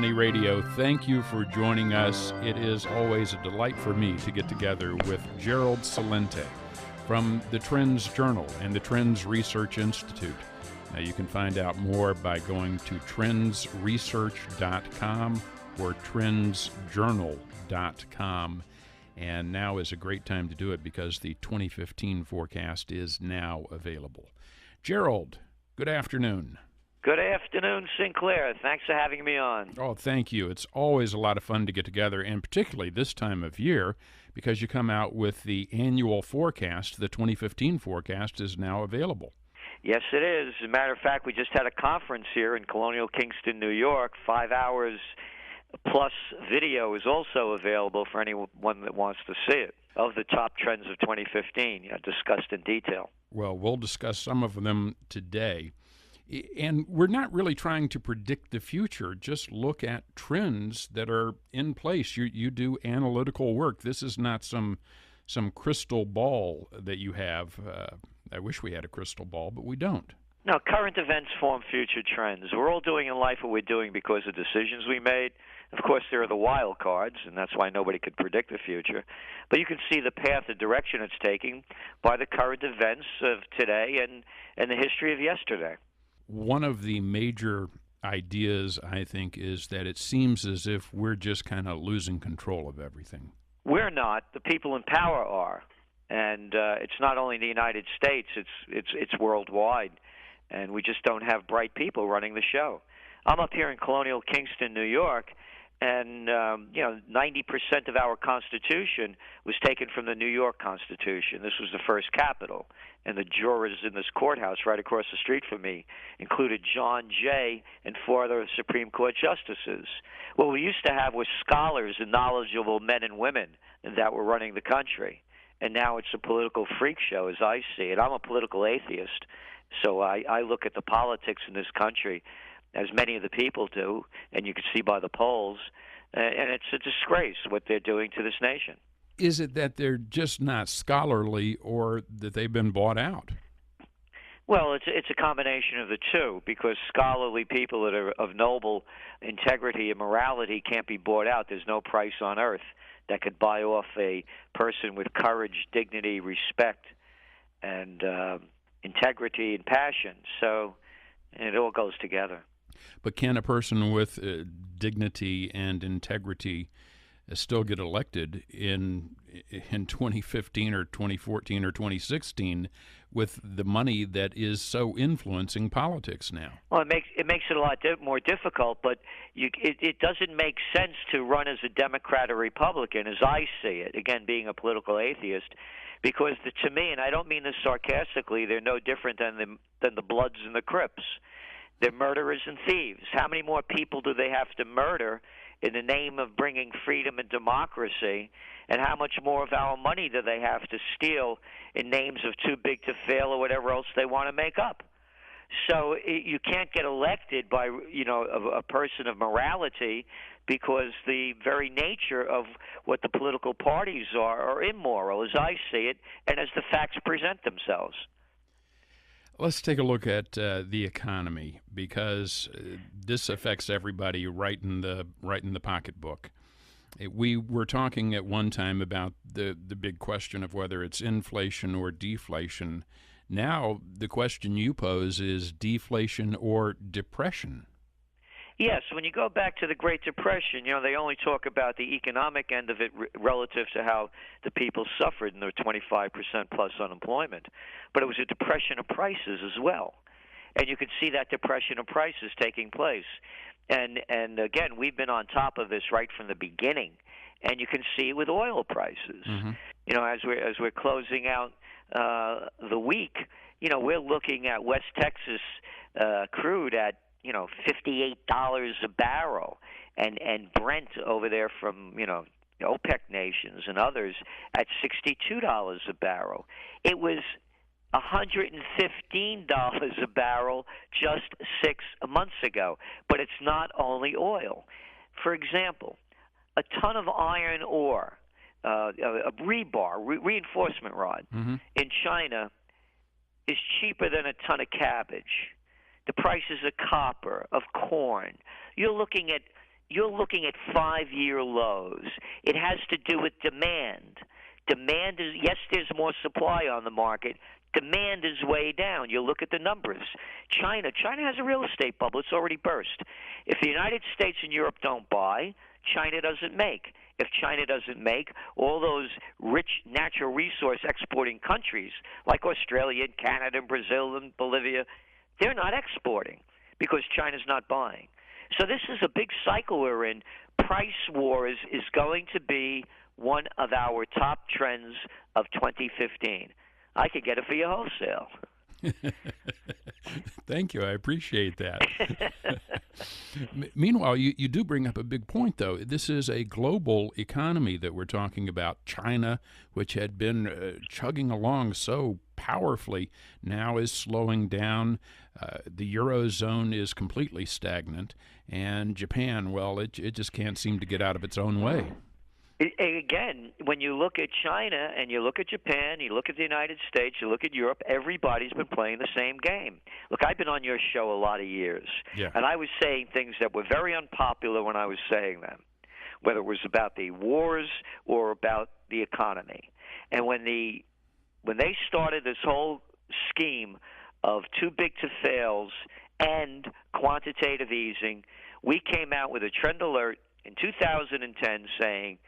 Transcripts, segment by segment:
Money Radio. Thank you for joining us. It is always a delight for me to get together with Gerald Celente from the Trends Journal and the Trends Research Institute. Now, you can find out more by going to trendsresearch.com or trendsjournal.com. And now is a great time to do it because the 2015 forecast is now available. Gerald, good afternoon. Good afternoon, Sinclair. Thanks for having me on. Oh, thank you. It's always a lot of fun to get together, and particularly this time of year, because you come out with the annual forecast. The 2015 forecast is now available. Yes, it is. As a matter of fact, we just had a conference here in Colonial Kingston, New York. 5 hours plus video is also available for anyone that wants to see it, of the top trends of 2015, discussed in detail. Well, we'll discuss some of them today. And we're not really trying to predict the future, just look at trends that are in place. You do analytical work. This is not some crystal ball that you have. I wish we had a crystal ball, but we don't. No, current events form future trends. We're all doing in life what we're doing because of decisions we made. Of course, there are the wild cards, and that's why nobody could predict the future. But you can see the path, the direction it's taking by the current events of today and the history of yesterday. One of the major ideas, I think, is that it seems as if we're just kind of losing control of everything. We're not. The people in power are. And it's not only in the United States, it's worldwide. And we just don't have bright people running the show. I'm up here in Colonial Kingston, New York, and 90% of our Constitution was taken from the New York Constitution. This was the first capital, and the jurors in this courthouse right across the street from me included John Jay and 4 other Supreme Court justices. What we used to have was scholars and knowledgeable men and women that were running the country, and now it's a political freak show as I see it. I'm a political atheist, so I look at the politics in this country as many of the people do, and you can see by the polls, and it's a disgrace what they're doing to this nation. Is it that they're just not scholarly or that they've been bought out? Well, it's a combination of the two, because scholarly people that are of noble integrity and morality can't be bought out. There's no price on earth that could buy off a person with courage, dignity, respect, and integrity and passion. So it all goes together. But can a person with dignity and integrity still get elected in 2015 or 2014 or 2016 with the money that is so influencing politics now? Well, it makes it a lot more difficult, but it doesn't make sense to run as a Democrat or Republican, as I see it, again, being a political atheist, because to me, and I don't mean this sarcastically, they're no different than the Bloods and the Crips. They're murderers and thieves. How many more people do they have to murder in the name of bringing freedom and democracy? And how much more of our money do they have to steal in names of too big to fail or whatever else they want to make up? So you can't get elected by a person of morality, because the very nature of what the political parties are immoral, as I see it, and as the facts present themselves. Let's take a look at the economy, because this affects everybody right in the pocketbook. We were talking at one time about the big question of whether it's inflation or deflation. Now the question you pose is deflation or depression. Yes, when you go back to the Great Depression, they only talk about the economic end of it relative to how the people suffered and their 25% plus unemployment. But it was a depression of prices as well. And you could see that depression of prices taking place. And again, we've been on top of this right from the beginning. And you can see with oil prices. Mm-hmm. As we're closing out the week, we're looking at West Texas crude at $58 a barrel, and Brent over there from OPEC nations and others at $62 a barrel. It was $115 a barrel just 6 months ago. But it's not only oil. For example, a ton of iron ore, a rebar, reinforcement rod, mm-hmm. in China is cheaper than a ton of cabbage. The prices of copper, of corn. You're looking at, you're looking at 5-year lows. It has to do with demand. Demand is, yes, there's more supply on the market. Demand is way down. You look at the numbers. China has a real estate bubble. It's already burst. If the United States and Europe don't buy, China doesn't make. If China doesn't make, all those rich natural resource exporting countries like Australia and Canada and Brazil and Bolivia, they're not exporting because China's not buying. So this is a big cycle we're in. Price wars is going to be one of our top trends of 2015. I could get it for you wholesale. Thank you. I appreciate that. Meanwhile, you do bring up a big point, though. This is a global economy that we're talking about. China, which had been chugging along so powerfully, now is slowing down. The Eurozone is completely stagnant. And Japan, well, it just can't seem to get out of its own way. Again, when you look at China and you look at Japan, you look at the United States, you look at Europe, everybody's been playing the same game. Look, I've been on your show a lot of years, and I was saying things that were very unpopular when I was saying them, whether it was about the wars or about the economy. And when they started this whole scheme of too big to fails and quantitative easing, we came out with a trend alert in 2010 saying,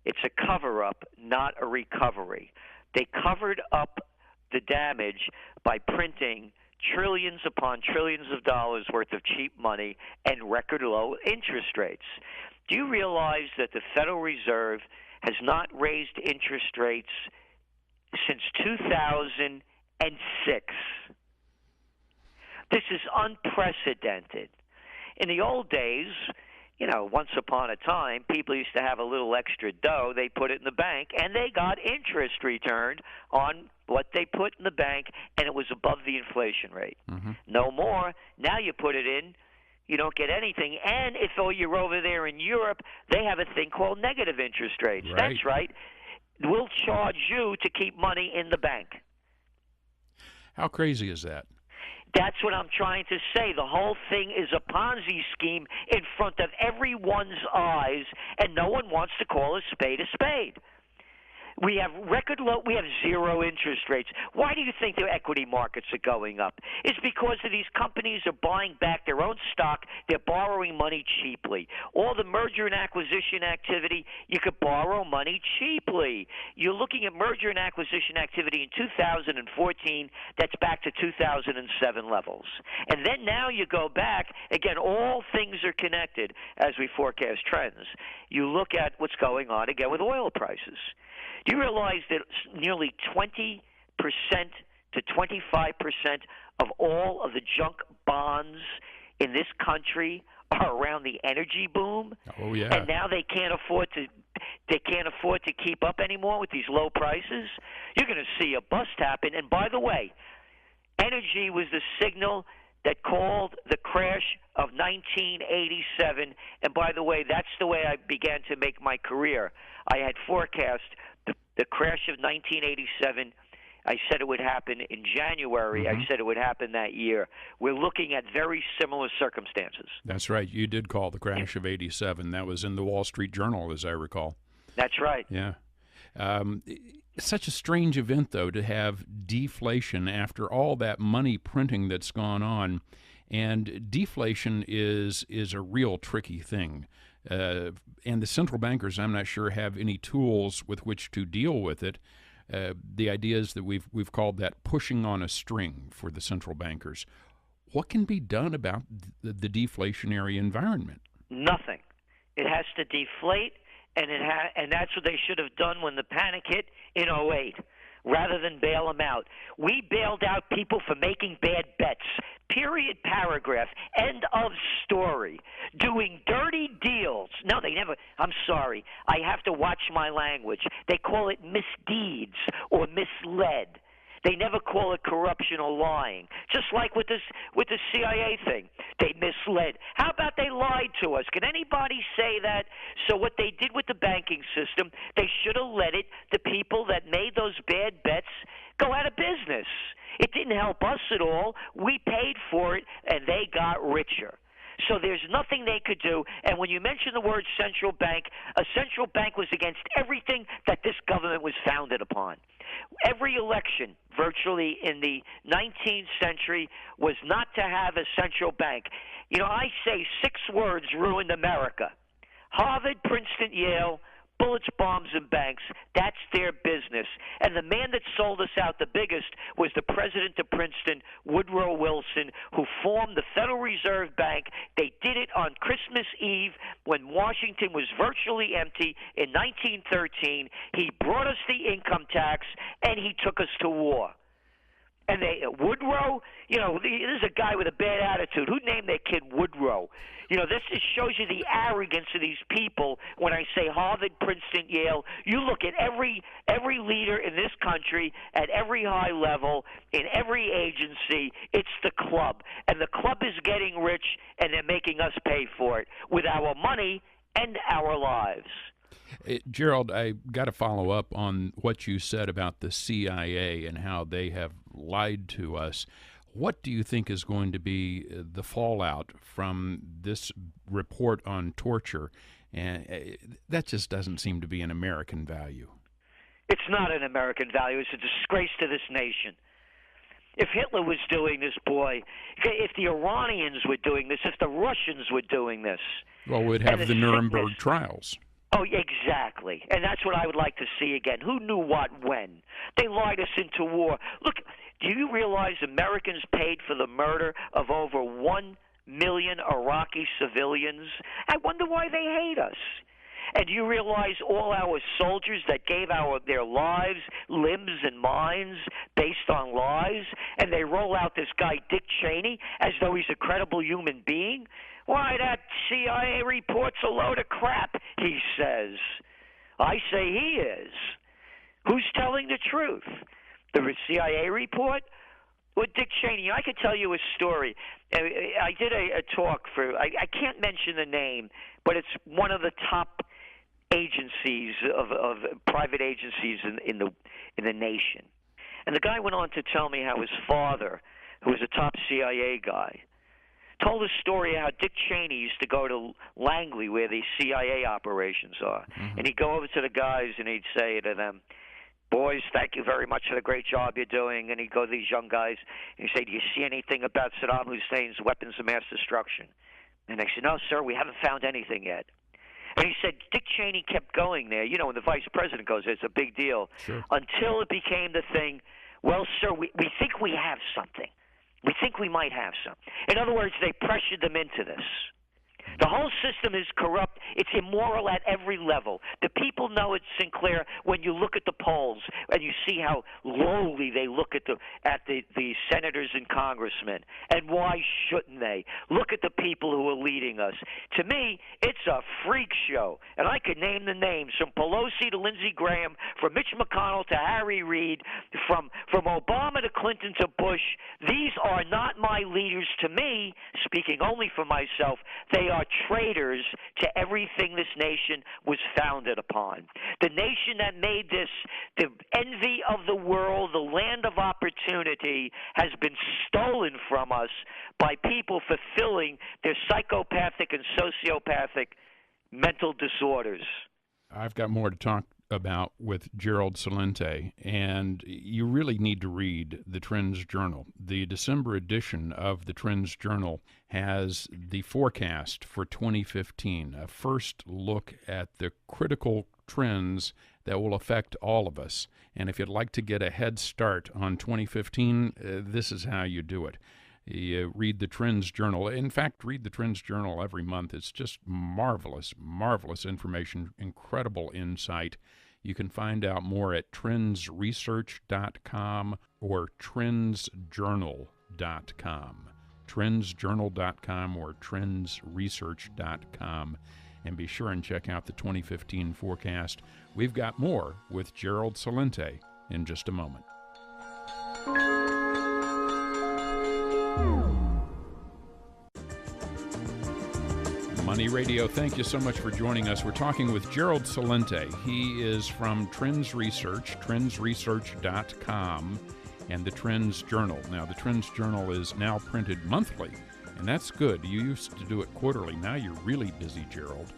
it's a cover-up, not a recovery. They covered up the damage by printing trillions upon trillions of dollars worth of cheap money and record low interest rates. Do you realize that the Federal Reserve has not raised interest rates since 2006? This is unprecedented. In the old days, once upon a time, people used to have a little extra dough. They put it in the bank, and they got interest returned on what they put in the bank, and it was above the inflation rate. Mm-hmm. No more. Now you put it in, you don't get anything. And if you're over there in Europe, they have a thing called negative interest rates. Right. That's right. We'll charge you to keep money in the bank. How crazy is that? That's what I'm trying to say. The whole thing is a Ponzi scheme in front of everyone's eyes, and no one wants to call a spade a spade. We have record low. We have zero interest rates. Why do you think the equity markets are going up? It's because of these companies are buying back their own stock. They're borrowing money cheaply. All the merger and acquisition activity, you could borrow money cheaply. You're looking at merger and acquisition activity in 2014. That's back to 2007 levels. And then now you go back. Again, all things are connected as we forecast trends. You look at what's going on again with oil prices. Do you realize that nearly 20% to 25% of all of the junk bonds in this country are around the energy boom? Oh yeah. And now they can't afford to keep up anymore with these low prices. You're going to see a bust happen. And by the way, energy was the signal that called the crash of 1987. And by the way, that's the way I began to make my career. I had forecast the crash of 1987. I said it would happen in January. Mm-hmm. I said it would happen that year. We're looking at very similar circumstances. That's right. You did call the crash of 87. That was in the Wall Street Journal, as I recall. That's right. Yeah. It's such a strange event, though, to have deflation after all that money printing that's gone on. And deflation is a real tricky thing. And the central bankers, I'm not sure, have any tools with which to deal with it. The idea is that we've called that pushing on a string for the central bankers. What can be done about the deflationary environment? Nothing. It has to deflate, and that's what they should have done when the panic hit in '08. Rather than bail them out. We bailed out people for making bad bets. Period, paragraph, end of story. Doing dirty deals. No, they never. I'm sorry. I have to watch my language. They call it misdeeds or misled. They never call it corruption or lying. Just like with the CIA thing. They misled. How about they lied to us? Can anybody say that? So what they did with the banking system, they should have let the people that made those bad bets go out of business. It didn't help us at all. We paid for it, and they got richer. So there's nothing they could do. And when you mention the word central bank, a central bank was against everything that this government was founded upon. Every election, virtually in the 19th century, was not to have a central bank. You know, I say 6 words ruined America: Harvard, Princeton, Yale, bullets, bombs, and banks. That's their business. And the man that sold us out the biggest was the president of Princeton, Woodrow Wilson, who formed the Federal Reserve Bank. They did it on Christmas Eve when Washington was virtually empty in 1913. He brought us the income tax, and he took us to war. And Woodrow, you know, this is a guy with a bad attitude. Who named their kid Woodrow? You know, this just shows you the arrogance of these people. When I say Harvard, Princeton, Yale, you look at every leader in this country at every high level, in every agency, it's the club. And the club is getting rich, and they're making us pay for it with our money and our lives. Gerald, I got to follow up on what you said about the CIA and how they have lied to us. What do you think is going to be the fallout from this report on torture? And that just doesn't seem to be an American value. It's not an American value. It's a disgrace to this nation. If Hitler was doing this, boy, if the Iranians were doing this, if the Russians were doing this. Well, we'd have the Nuremberg trials. Oh, exactly. And that's what I would like to see again. Who knew what when? They lied us into war. Look, do you realize Americans paid for the murder of over 1 million Iraqi civilians? I wonder why they hate us. And do you realize all our soldiers that gave their lives, limbs, and minds based on lies, and they roll out this guy Dick Cheney as though he's a credible human being? Why, that CIA report's a load of crap, he says. I say he is. Who's telling the truth? The CIA report or Dick Cheney? I could tell you a story. I did a talk for, I can't mention the name, but it's one of the top agencies of private agencies in the nation. And the guy went on to tell me how his father, who was a top CIA guy, told a story how Dick Cheney used to go to Langley, where the CIA operations are. Mm-hmm. And he'd go over to the guys and he'd say to them, "Boys, thank you very much for the great job you're doing." And he'd go to these young guys and he'd say, "Do you see anything about Saddam Hussein's weapons of mass destruction?" And they said, "No, sir, we haven't found anything yet." And he said Dick Cheney kept going there. You know, when the vice president goes, it's a big deal. Sure. Until it became the thing, "Well, sir, we think we have something. We think we might have some." In other words, they pressured them into this. The whole system is corrupt. It's immoral at every level. The people know it, Sinclair, when you look at the polls and you see how lowly they look at the senators and congressmen. And why shouldn't they? Look at the people who are leading us. To me, it's a freak show. And I could name the names from Pelosi to Lindsey Graham, from Mitch McConnell to Harry Reid, from Obama to Clinton to Bush. These are not my leaders. To me, speaking only for myself, they are traitors to everything this nation was founded upon. The nation that made this the envy of the world, the land of opportunity, has been stolen from us by people fulfilling their psychopathic and sociopathic mental disorders. I've got more to talk about with Gerald Celente, and you really need to read the Trends Journal. The December edition of the Trends Journal has the forecast for 2015, a first look at the critical trends that will affect all of us. And if you'd like to get a head start on 2015, this is how you do it. You read the Trends Journal. In fact, read the Trends Journal every month. It's just marvelous, marvelous information, incredible insight. You can find out more at trendsresearch.com or trendsjournal.com. trendsjournal.com or trendsresearch.com. And be sure and check out the 2015 forecast. We've got more with Gerald Celente in just a moment. Money Radio, thank you so much for joining us. We're talking with Gerald Celente. He is from Trends Research, trendsresearch.com, and the Trends Journal. Now, the Trends Journal is now printed monthly And that's good. You used to do it quarterly. Now you're really busy, Gerald.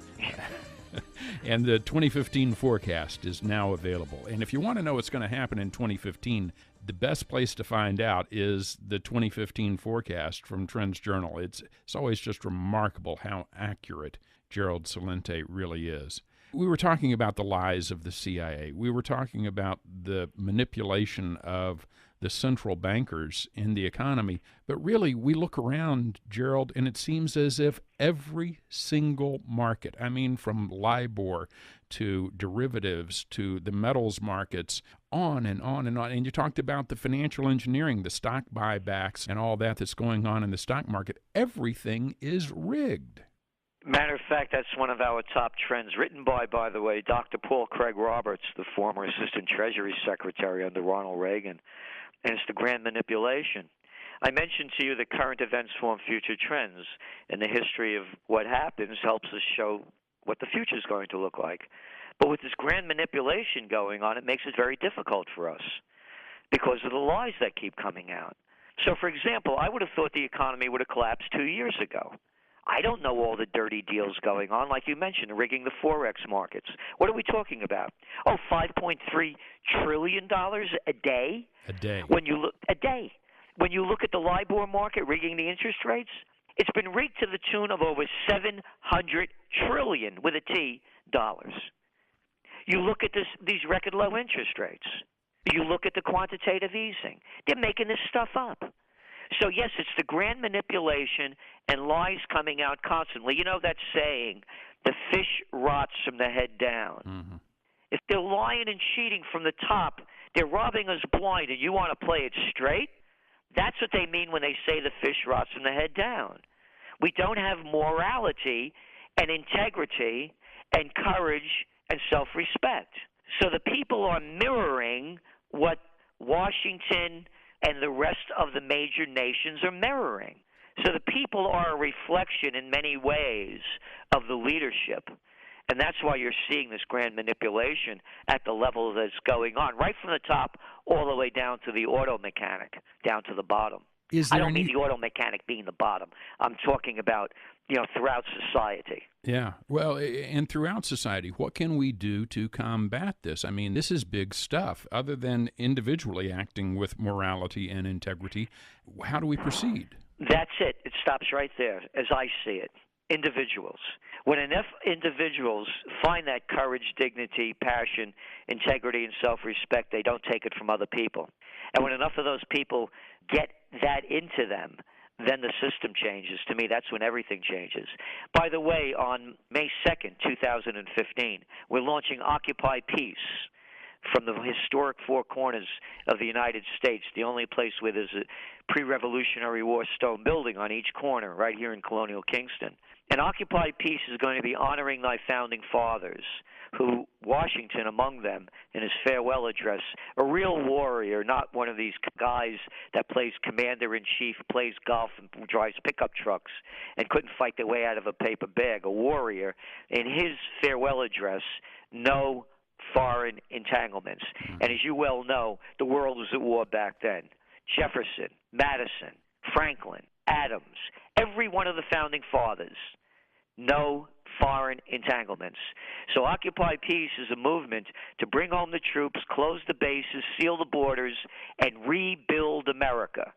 And the 2015 forecast is now available. And if you want to know what's going to happen in 2015, the best place to find out is the 2015 forecast from Trends Journal. It's always just remarkable how accurate Gerald Celente really is. We were talking about the lies of the CIA. We were talking about the manipulation of the central bankers in the economy. But really, we look around, Gerald, and it seems as if every single market, I mean, from LIBOR to derivatives to the metals markets, on and on and on. And you talked about the financial engineering, the stock buybacks, and all that that's going on in the stock market. Everything is rigged. Matter of fact, that's one of our top trends, written by the way, Dr. Paul Craig Roberts, the former Assistant Treasury Secretary under Ronald Reagan, and it's the grand manipulation. I mentioned to you that current events form future trends, and the history of what happens helps us show what the future is going to look like. But with this grand manipulation going on, it makes it very difficult for us because of the lies that keep coming out. So, for example, I would have thought the economy would have collapsed 2 years ago. I don't know all the dirty deals going on, like you mentioned, rigging the Forex markets. What are we talking about? Oh, $5.3 trillion a day? A day. When you look at the LIBOR market, rigging the interest rates, it's been rigged to the tune of over 700 trillion with a T dollars. You look at these record low interest rates. You look at the quantitative easing. They're making this stuff up. So, yes, it's the grand manipulation and lies coming out constantly. You know that saying, the fish rots from the head down. Mm-hmm. If they're lying and cheating from the top, they're robbing us blind, and you want to play it straight? That's what they mean when they say the fish rots from the head down. We don't have morality and integrity and courage and self-respect. So the people are mirroring what Washington and the rest of the major nations are mirroring. So the people are a reflection in many ways of the leadership. And that's why you're seeing this grand manipulation at the level that's going on, right from the top all the way down to the auto mechanic, down to the bottom. I don't mean the auto mechanic being the bottom. I'm talking about, throughout society. Yeah. Well, and throughout society, what can we do to combat this? I mean, this is big stuff. Other than individually acting with morality and integrity, how do we proceed? That's it. It stops right there, as I see it. Individuals. When enough individuals find that courage, dignity, passion, integrity, and self-respect, they don't take it from other people. And when enough of those people get that into them, then the system changes. To me, that's when everything changes. By the way, on May 2nd, 2015, we're launching Occupy Peace from the historic four corners of the United States, the only place where there's a pre-Revolutionary War stone building on each corner, right here in colonial Kingston. And Occupy Peace is going to be honoring thy founding fathers, who, Washington among them, in his farewell address, a real warrior, not one of these guys that plays commander-in-chief, plays golf, and drives pickup trucks, and couldn't fight their way out of a paper bag. A warrior. In his farewell address, no foreign entanglements. And as you well know, the world was at war back then. Jefferson, Madison, Franklin, Adams, every one of the founding fathers, no foreign entanglements. So Occupy Peace is a movement to bring home the troops, close the bases, seal the borders, and rebuild America.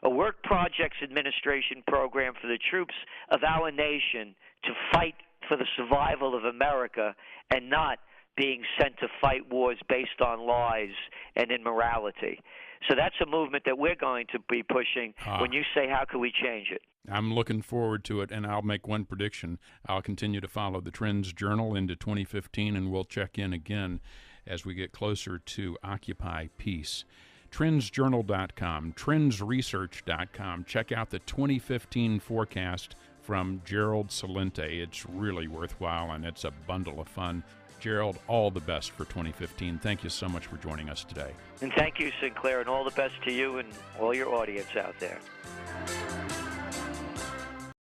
A work projects administration program for the troops of our nation to fight for the survival of America and not being sent to fight wars based on lies and immorality. So that's a movement that we're going to be pushing when you say, how can we change it? I'm looking forward to it, and I'll make one prediction. I'll continue to follow the Trends Journal into 2015, and we'll check in again as we get closer to Occupy Peace. TrendsJournal.com, TrendsResearch.com. Check out the 2015 forecast from Gerald Celente. It's really worthwhile, and it's a bundle of fun. Gerald, all the best for 2015. Thank you so much for joining us today. And thank you, Sinclair, and all the best to you and all your audience out there.